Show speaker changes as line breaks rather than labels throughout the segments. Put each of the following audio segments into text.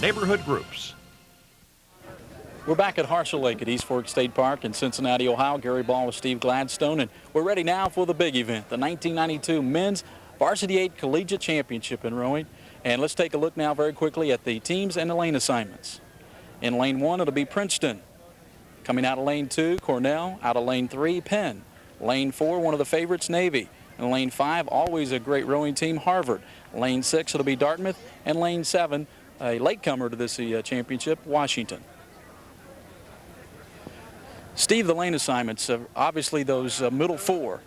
neighborhood groups.
We're back at Harshel Lake at East Fork State Park in Cincinnati, Ohio. Gary Ball with Steve Gladstone, and we're ready now for the big event, the 1992 Men's Varsity 8 Collegiate Championship in rowing. And let's take a look now very quickly at the teams and the lane assignments. In lane 1, it'll be Princeton. Coming out of lane 2, Cornell. Out of lane 3, Penn. Lane 4, one of the favorites, Navy. And lane 5, always a great rowing team, Harvard. Lane 6, it'll be Dartmouth. And lane 7, a latecomer to this championship, Washington. Steve, the lane assignments, obviously those middle 4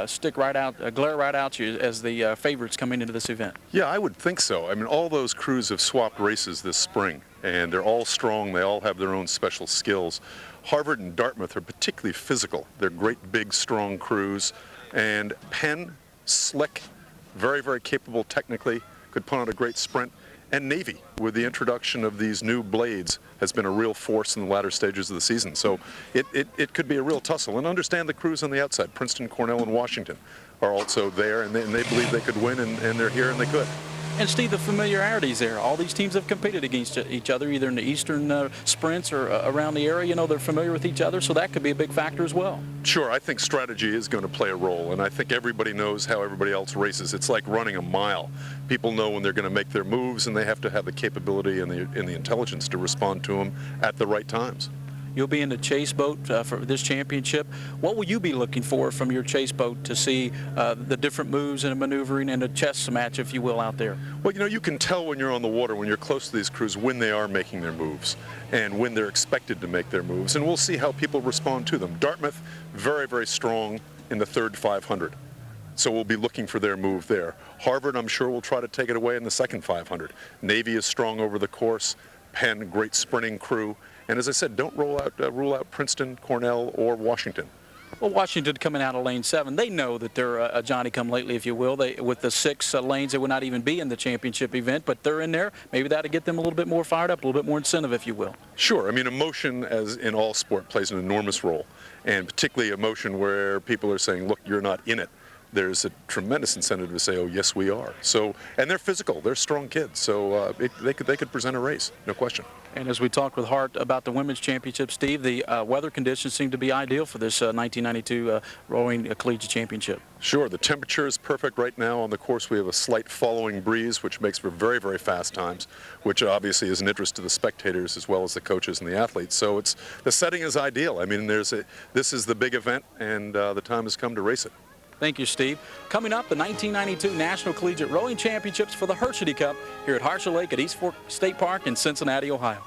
stick right out, glare right out to you as the favorites coming into this event.
Yeah, I would think so. I mean, all those crews have swapped races this spring, and they're all strong. They all have their own special skills. Harvard and Dartmouth are particularly physical. They're great, big, strong crews. And Penn, slick, very, very capable technically, could put on a great sprint. And Navy, with the introduction of these new blades, has been a real force in the latter stages of the season. So it could be a real tussle. And understand the crews on the outside. Princeton, Cornell, and Washington are also there, and they believe they could win, and they're here, and they could.
And Steve, the familiarities there. All these teams have competed against each other, either in the Eastern sprints or around the area. You know, they're familiar with each other, so that could be a big factor as well.
Sure, I think strategy is going to play a role, and I think everybody knows how everybody else races. It's like running a mile. People know when they're going to make their moves, and they have to have the capability and the intelligence to respond to them at the right times.
You'll be in the chase boat for this championship. What will you be looking for from your chase boat to see the different moves and maneuvering and a chess match, if you will, out there?
Well, you know, you can tell when you're on the water, when you're close to these crews, when they are making their moves and when they're expected to make their moves. And we'll see how people respond to them. Dartmouth, very, very strong in the third 500. So we'll be looking for their move there. Harvard, I'm sure, will try to take it away in the second 500. Navy is strong over the course. Penn, great sprinting crew. And as I said, don't rule out Princeton, Cornell, or Washington.
Well, Washington coming out of lane 7, they know that they're a Johnny-come-lately, if you will. With the 6 lanes, they would not even be in the championship event, but they're in there. Maybe that'll get them a little bit more fired up, a little bit more incentive, if you will.
Sure. I mean, emotion, as in all sport, plays an enormous role, and particularly emotion where people are saying, look, you're not in it. There's a tremendous incentive to say, oh, yes, we are. So, and they're physical. They're strong kids. So they could present a race, no question.
And as we talked with Hart about the women's championship, Steve, the weather conditions seem to be ideal for this 1992 rowing collegiate championship.
Sure. The temperature is perfect right now. On the course, we have a slight following breeze, which makes for very, very fast times, which obviously is an interest to the spectators as well as the coaches and the athletes. So the setting is ideal. I mean, this is the big event, and the time has come to race it.
Thank you, Steve. Coming up, the 1992 National Collegiate Rowing Championships for the Hershey Cup here at Harshel Lake at East Fork State Park in Cincinnati, Ohio.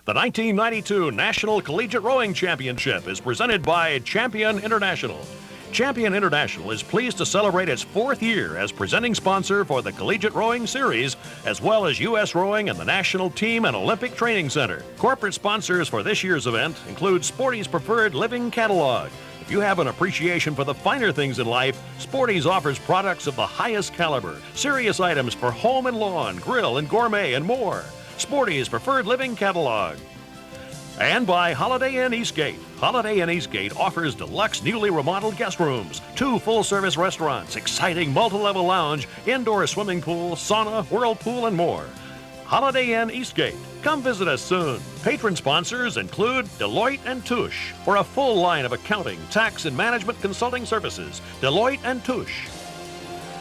The 1992 National Collegiate Rowing Championship is presented by Champion International. Champion International is pleased to celebrate its 4th year as presenting sponsor for the Collegiate Rowing Series, as well as U.S. Rowing and the National Team and Olympic Training Center. Corporate sponsors for this year's event include Sporty's Preferred Living Catalog. If you have an appreciation for the finer things in life, Sporty's offers products of the highest caliber, serious items for home and lawn, grill and gourmet, and more. Sporty's Preferred Living Catalog. And by Holiday Inn Eastgate. Holiday Inn Eastgate offers deluxe newly remodeled guest rooms, 2 full-service restaurants, exciting multi-level lounge, indoor swimming pool, sauna, whirlpool, and more. Holiday Inn Eastgate. Come visit us soon. Patron sponsors include Deloitte & Touche for a full line of accounting, tax, and management consulting services. Deloitte & Touche.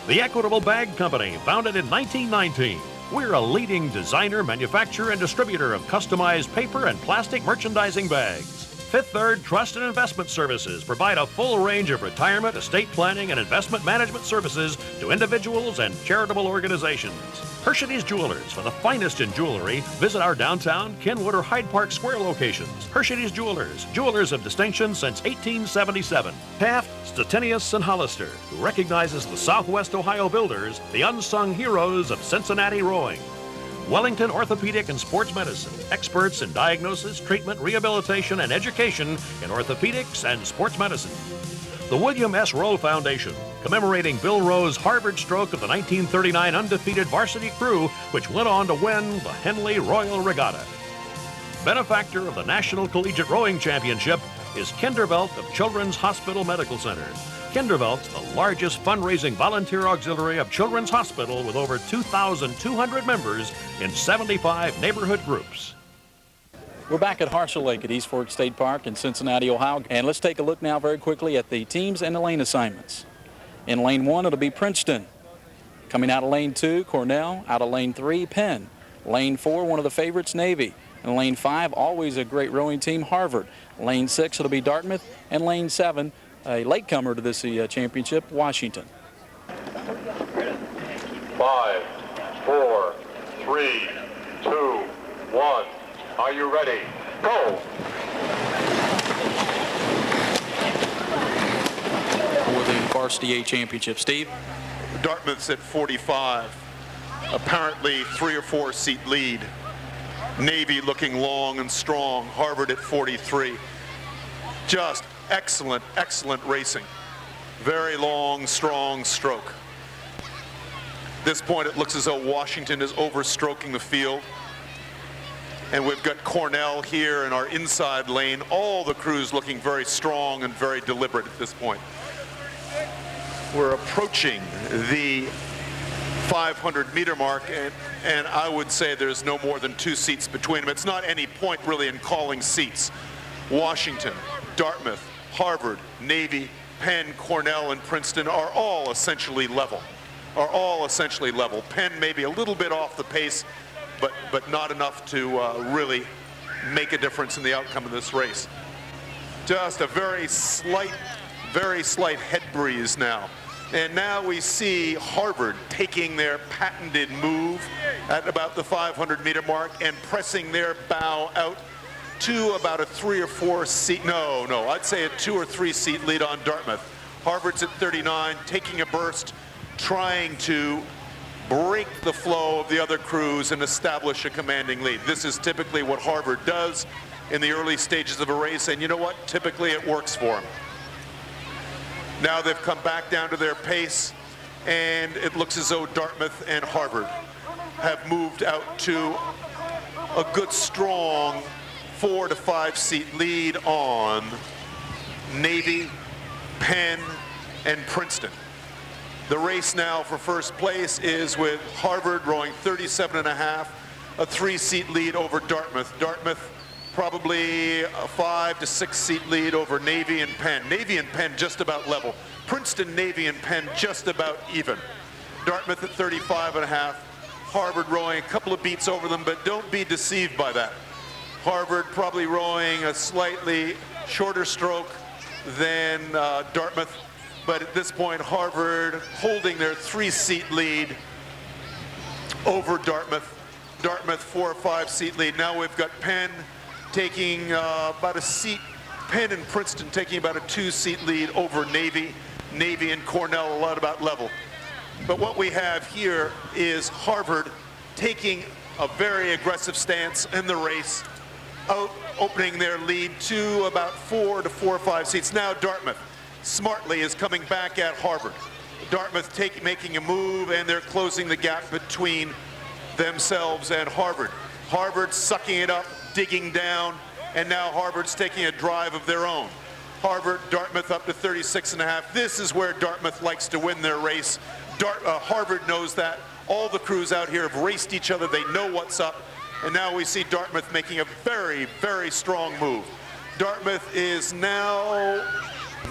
The Equitable Bag Company, founded in 1919. We're a leading designer, manufacturer, and distributor of customized paper and plastic merchandising bags. Fifth Third Trust and Investment Services provide a full range of retirement, estate planning, and investment management services to individuals and charitable organizations. Hershey's Jewelers, for the finest in jewelry, visit our downtown, Kenwood, or Hyde Park Square locations. Hershey's Jewelers, jewelers of distinction since 1877. Taft, Stettinius, and Hollister, who recognizes the Southwest Ohio builders, the unsung heroes of Cincinnati rowing. Wellington Orthopedic and Sports Medicine, experts in diagnosis, treatment, rehabilitation, and education in orthopedics and sports medicine. The William S. Rowe Foundation, commemorating Bill Rowe's Harvard stroke of the 1939 undefeated varsity crew, which went on to win the Henley Royal Regatta. Benefactor of the National Collegiate Rowing Championship is Kindervelt of Children's Hospital Medical Center. Kindervelt's the largest fundraising volunteer auxiliary of Children's Hospital with over 2,200 members in 75 neighborhood groups.
We're back at Harshel Lake at East Fork State Park in Cincinnati, Ohio. And let's take a look now very quickly at the teams and the lane assignments. In lane 1, it'll be Princeton. Coming out of lane 2, Cornell. Out of lane 3, Penn. Lane 4, one of the favorites, Navy. And lane 5, always a great rowing team, Harvard. Lane 6, it'll be Dartmouth. And lane 7, a latecomer to this championship, Washington.
5, 4, 3, 2, 1. Are you ready? Go!
For the Varsity A championship, Steve.
Dartmouth's at 45. Apparently 3 or 4 seat lead. Navy looking long and strong. Harvard at 43. Just excellent, excellent racing. Very long, strong stroke. At this point, it looks as though Washington is overstroking the field. And we've got Cornell here in our inside lane. All the crews looking very strong and very deliberate at this point. We're approaching the 500-meter mark, and I would say there's no more than 2 seats between them. It's not any point really in calling seats. Washington, Dartmouth, Harvard, Navy, Penn, Cornell, and Princeton are all essentially level. Penn maybe a little bit off the pace, but not enough to really make a difference in the outcome of this race. Just a very slight head breeze now. And now we see Harvard taking their patented move at about the 500-meter mark and pressing their bow out to about a 3 or 4 seat, I'd say a 2 or 3 seat lead on Dartmouth. Harvard's at 39, taking a burst, trying to break the flow of the other crews and establish a commanding lead. This is typically what Harvard does in the early stages of a race, and you know what? Typically it works for them. Now they've come back down to their pace, and it looks as though Dartmouth and Harvard have moved out to a good, strong 4 to 5 seat lead on Navy, Penn, and Princeton. The race now for first place is with Harvard rowing 37.5, a 3-seat lead over Dartmouth. Dartmouth probably a 5 to 6 seat lead over Navy and Penn. Navy and Penn just about level. Princeton, Navy, and Penn just about even. Dartmouth at 35.5. Harvard rowing a couple of beats over them, but don't be deceived by that. Harvard probably rowing a slightly shorter stroke than Dartmouth. But at this point, Harvard holding their 3-seat lead over Dartmouth. Dartmouth 4 or 5 seat lead. Now we've got Penn taking about a seat. Penn and Princeton taking about a 2-seat lead over Navy. Navy and Cornell a lot about level. But what we have here is Harvard taking a very aggressive stance in the race, opening their lead to about 4 to 4 or 5 seats. Now Dartmouth smartly is coming back at Harvard. Dartmouth making a move, and they're closing the gap between themselves and Harvard. Harvard sucking it up, digging down, and now Harvard's taking a drive of their own. Dartmouth up to 36.5. This is where Dartmouth likes to win their race. Harvard knows that. All the crews out here have raced each other. They know what's up. And now we see Dartmouth making a very, very strong move. Dartmouth is now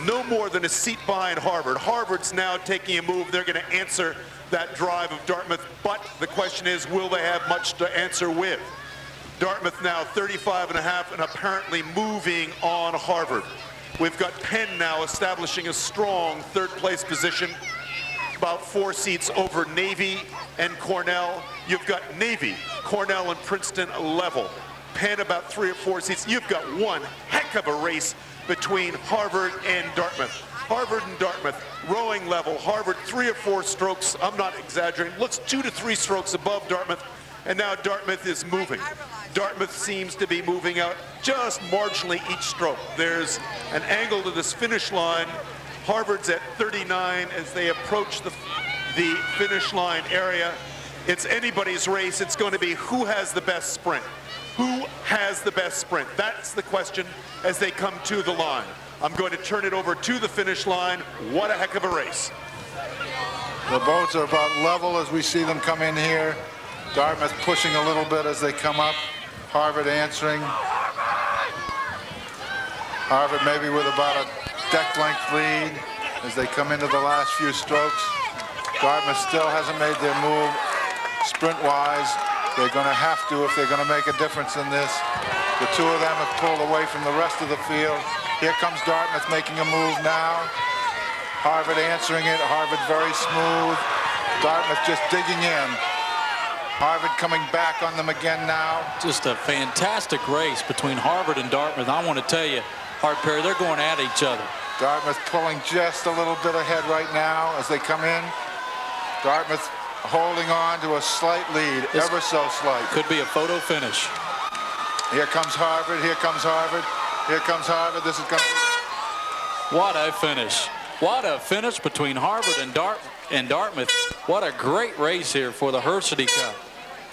no more than a seat behind Harvard. Harvard's now taking a move. They're going to answer that drive of Dartmouth, but the question is, will they have much to answer with? Dartmouth now 35.5 and apparently moving on Harvard. We've got Penn now establishing a strong 3rd place position, about 4 seats over Navy and Cornell. You've got Navy, Cornell, and Princeton level. Penn about 3 or 4 seats. You've got one heck of a race between Harvard and Dartmouth. Harvard and Dartmouth rowing level. Harvard 3 or 4 strokes, I'm not exaggerating, looks 2 to 3 strokes above Dartmouth, and now Dartmouth is moving. Dartmouth seems to be moving out just marginally each stroke. There's an angle to this finish line. Harvard's at 39 as they approach the finish line area. It's anybody's race. It's going to be who has the best sprint. Who has the best sprint? That's the question as they come to the line.
I'm going to turn it over to the finish line. What a heck of a race.
The boats are about level as we see them come in here. Dartmouth pushing a little bit as they come up. Harvard answering. Harvard maybe with about a deck length lead as they come into the last few strokes. Dartmouth still hasn't made their move sprint-wise. They're going to have to if they're going to make a difference in this. The two of them have pulled away from the rest of the field. Here comes Dartmouth making a move now. Harvard answering it. Harvard very smooth. Dartmouth just digging in. Harvard coming back on them again now.
Just a fantastic race between Harvard and Dartmouth. I want to tell you, Hart Perry, they're going at each other.
Dartmouth pulling just a little bit ahead right now as they come in. Dartmouth holding on to a slight lead,
This
ever so slight.
Could be a photo finish.
Here comes Harvard. Here comes Harvard. Here comes Harvard. This is going to...
What a finish. What a finish between Harvard and Dartmouth. What a great race here for the Hersity Cup.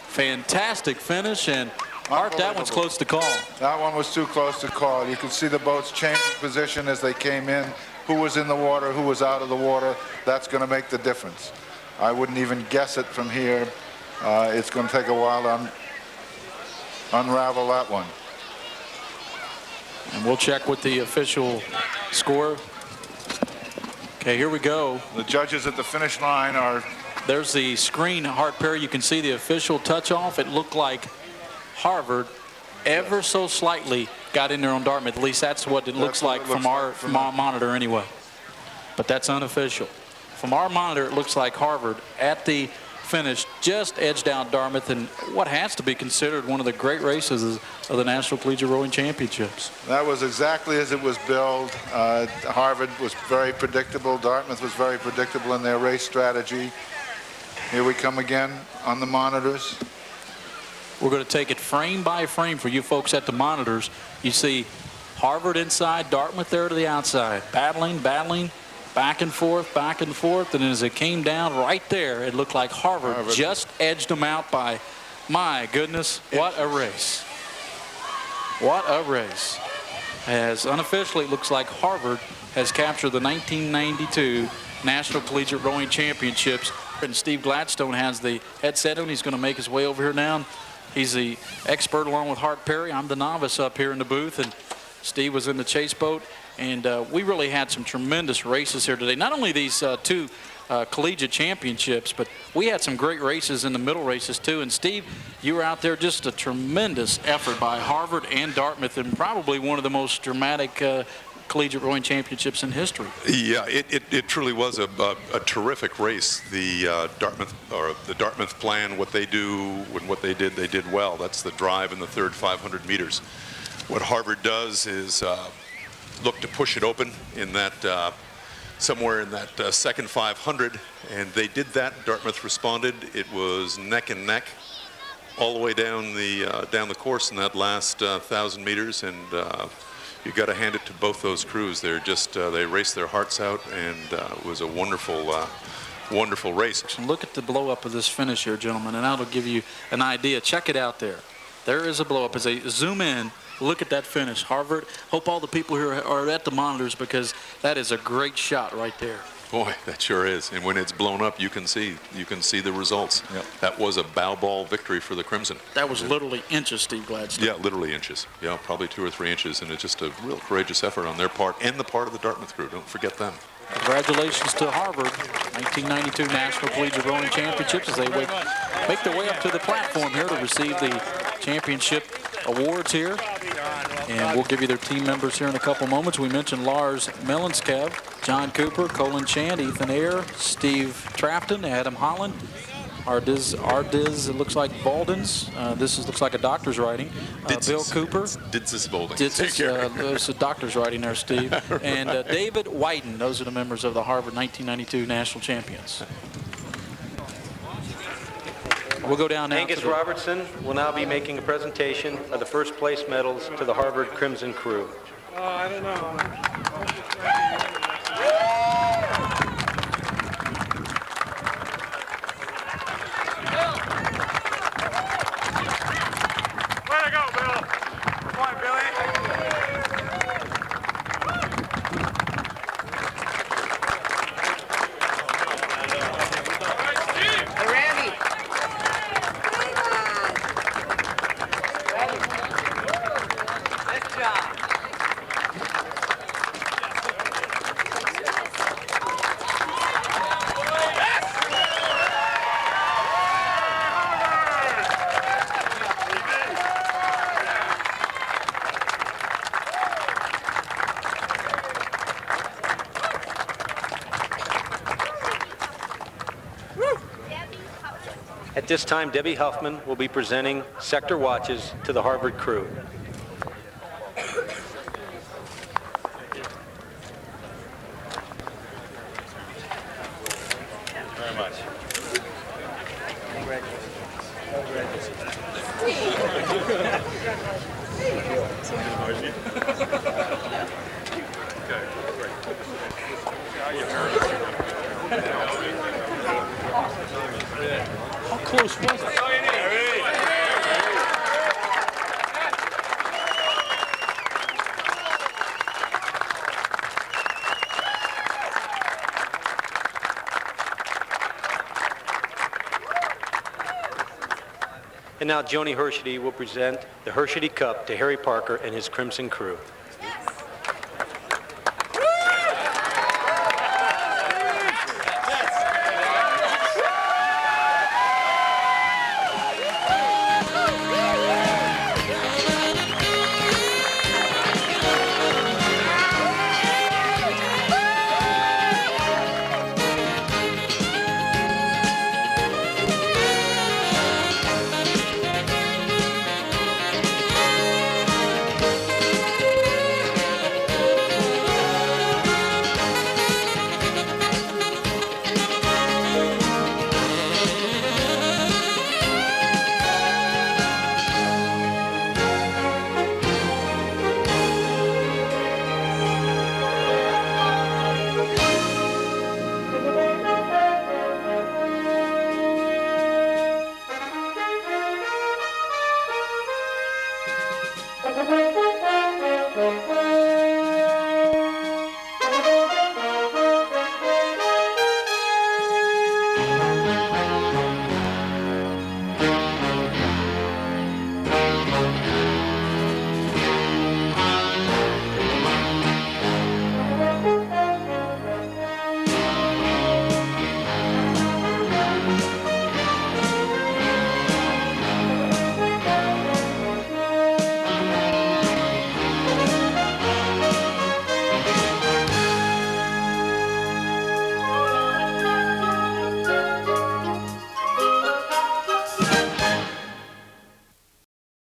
Fantastic finish, and Art, that one's close to call.
That one was too close to call. You could see the boats changing position as they came in. Who was in the water, who was out of the water. That's going to make the difference. I wouldn't even guess it from here. It's going to take a while to unravel that one.
And we'll check with the official score. Okay, here we go.
The judges at the finish line are...
There's the screen, Hart Perry. You can see the official touch off. It looked like Harvard ever so slightly got in there on Dartmouth. At least that's what it looks like from our monitor anyway. But that's unofficial. From our monitor, it looks like Harvard at the finish just edged out Dartmouth in what has to be considered one of the great races of the National Collegiate Rowing Championships.
That was exactly as it was billed. Harvard was very predictable. Dartmouth was very predictable in their race strategy. Here we come again on the monitors.
We're going to take it frame by frame for you folks at the monitors. You see Harvard inside, Dartmouth there to the outside, battling, back and forth, and as it came down right there, it looked like Harvard just edged them out by, my goodness, what a race. What a race. As unofficially, it looks like Harvard has captured the 1992 National Collegiate Rowing Championships. And Steve Gladstone has the headset on. He's going to make his way over here now. He's the expert along with Hart Perry. I'm the novice up here in the booth, and Steve was in the chase boat. And we really had some tremendous races here today. Not only these two collegiate championships, but we had some great races in the middle races too. And Steve, you were out there, just a tremendous effort by Harvard and Dartmouth, and probably one of the most dramatic collegiate rowing championships in history.
Yeah, it truly was a terrific race. The Dartmouth plan, what they do and what they did well. That's the drive in the third 500 meters. What Harvard does is look to push it open in that somewhere in that second 500, and they did that. Dartmouth responded. It was neck and neck all the way down the course in that last 1,000 meters, and you got to hand it to both those crews. They're just they raced their hearts out, and it was a wonderful race.
Look at the blow up of this finish here, gentlemen, and that'll give you an idea. Check it out there. There is a blow up as they zoom in. Look at that finish. Harvard, hope all the people here are at the monitors, because that is a great shot right there.
Boy, that sure is. And when it's blown up, you can see the results.
Yep.
That was a bow ball victory for the Crimson.
That was literally inches, Steve Gladstone.
Yeah, literally inches. Yeah, probably 2 or 3 inches, and it's just a real courageous effort on their part and the part of the Dartmouth crew. Don't forget them.
Congratulations to Harvard, 1992 National Collegiate Rowing Championships, as they make their way up to the platform here to receive the championship awards here. And we'll give you their team members here in a couple moments. We mentioned Lars Melandskev, John Cooper, Colin Chand, Ethan Ayer, Steve Trafton, Adam Holland, Ardiz, it looks like Baldens. Looks like a doctor's writing. Bill Cooper.
Ditzis Baldens.
There's a doctor's writing there, Steve. And David Whiten. Those are the members of the Harvard 1992 national champions. We'll go down now.
Angus Robertson will now be making a presentation of the first place medals to the Harvard Crimson crew.
I don't know.
At this time, Debbie Huffman will be presenting sector watches to the Harvard crew.
Very much.
How close was it?
And now Joni Hershey will present the Hershey Cup to Harry Parker and his Crimson crew.